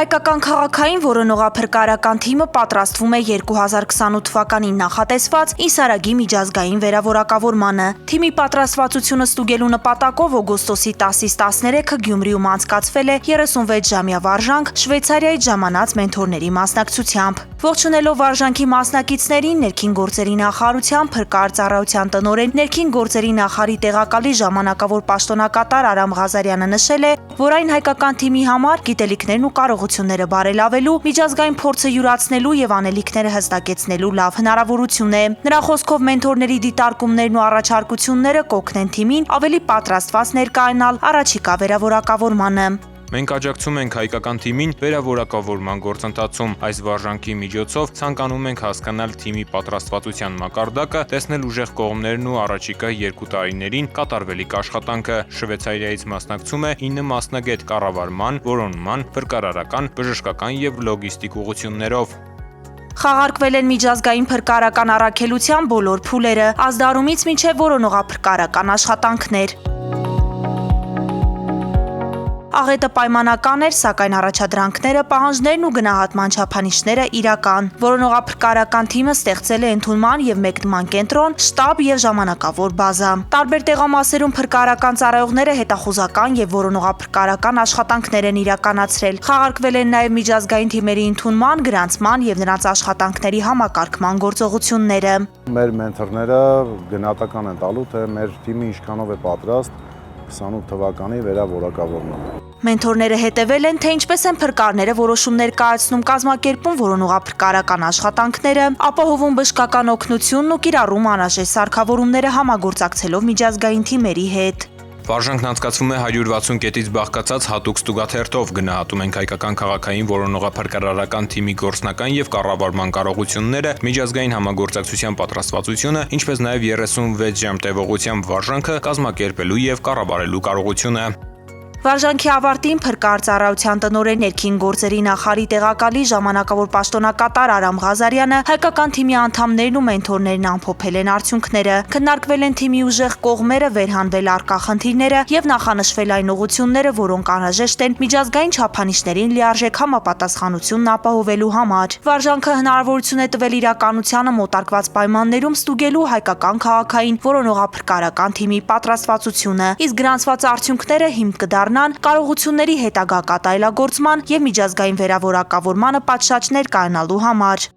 Հայկական քաղաքային որոնողափրկարարական թիմը պատրաստվում է 2028 թվականին նախատեսված Իսարագի միջազգային վերավորակավորմանը։ Թիմի պատրաստվածությունը ստուգելու նպատակով օգոստոսի 10-ից 13-ը Գյումրիում անցկացվել է 36 ժամյա վարժանք Շվեյցարիայից ժամանած մենթորների մասնակցությամբ։ Ողջունելով վարժանքի մասնակիցներին, ներքին գործերի նախարարության փրկարարծառայության տնօրեն, ներքին գործերի նախարարի տեղակալի ժամանակավոր պաշտոնակատար Արամ Ղազարյանը նշել է, որ այն հայկական թիմի համար գիտելիքներն ու կարողությունները բարելավելու, միջազգային փորձը յուրացնելու եւ անելիքները հստակեցնելու լավ հնարավորություն է։ Նրա խոսքով մենթորների դիտարկումներն ու առաջարկությունները կօգնեն թիմին ավելի պատրաստված ներկայանալ առաջիկա վերավորակավորմանը։ Մենք աջակցում ենք հայկական թիմին վերավորակավորման գործընթացում։ Այս վարժանքի միջոցով ցանկանում ենք հասկանալ թիմի պատրաստվածության մակարդակը, տեսնել ուժեղ կողմներն ու առաջիկա 2 տարիներին կատարվելիք աշխատանքը։ Շվեյցարիայից մասնակցում է 9 մասնագետ կառավարման, որոնման, փրկարարական, բժշկական եւ լոգիստիկ ուղղություններով։ Խաղարկվել են միջազգային փրկարարական առաքելության բոլոր փուլերը, ազդարումից մինչև որոնողափրկարարական աշխատանքներ։ Աղետը պայմանական էր, սակայն առաջադրանքները, պահանջներն ու գնահատման չափանիշները իրական։ Որոնողափրկարարական թիմը ստեղծել է ընդունման եւ մեկնման կենտրոն, շտաբ եւ ժամանակավոր բազա։ Տարբեր տեղամասերում փրկարարական ծառայողները հետախուզական եւ որոնողափրկարարական աշխատանքներ են իրականացրել։ Խաղարկվել են նաեւ միջազգային թիմերի ընդունման, գրանցման եւ նրանց աշխատանքների համակարգման գործողությունները։ Մեր մենթորները գնահատական են տալու, թե մեր թիմը ինչքանով է պատրաստ 28 թվականի վերավորակավորման։ Մենթորները հետևել են, թե ինչպես են փրկարները որոշումներ կայացնում, կազմակերպում որոնողափրկարարական աշխատանքները, ապահովում բժշկական օգնությունն ու կիրառում անհրաժեշտ սարքավորումները համագործակցելով միջազգային թիմերի հետ։ Վարժանքն անցկացվում է 160 կետից բաղկացած հատուկ ստուգաթերթով, գնահատում ենք հայկական քաղաքային որոնողափրկարարական թիմի գործնական եւ կառավարման կարողությունները, միջազգային համագործակցության պատրաստվածությունը, ինչպես նաեւ 36 ժամ տևողությամբ վարժանքը կազմակերպելու եւ կառավարելու կարողությունը։ Վարժանքի ավարտին փրկարարծառայության տնօրեն, ներքին գործերի նախարարի տեղակալի ժամանակավոր պաշտոնակատար Արամ Ղազարյանը հայկական թիմի անդամներն ու մենթորներն ամփոփել են արդյունքները, քննարկվել են թիմի ուժեղ կողմերը, վերհանվել առկա խնդիրները եւ նախանշվել այն ուղղությունները, որոնք անհրաժեշտ են միջազգային չափանիշներին լիարժեք համապատասխանությունն ապահովելու համար։ Վարժանքը հնարավորություն է տվել իրականությանը մոտարկված պայմաններում ստուգելու հայկական քաղաքային որոնողափրկարարական թիմի պատրաստվածությունը, իսկ գրանցված արդյունքները հիմք կդառնան կարողությունների հետագա կատարելագործման եւ միջազգային վերավորակավորմանը պատշաճ ներկայանալու համար։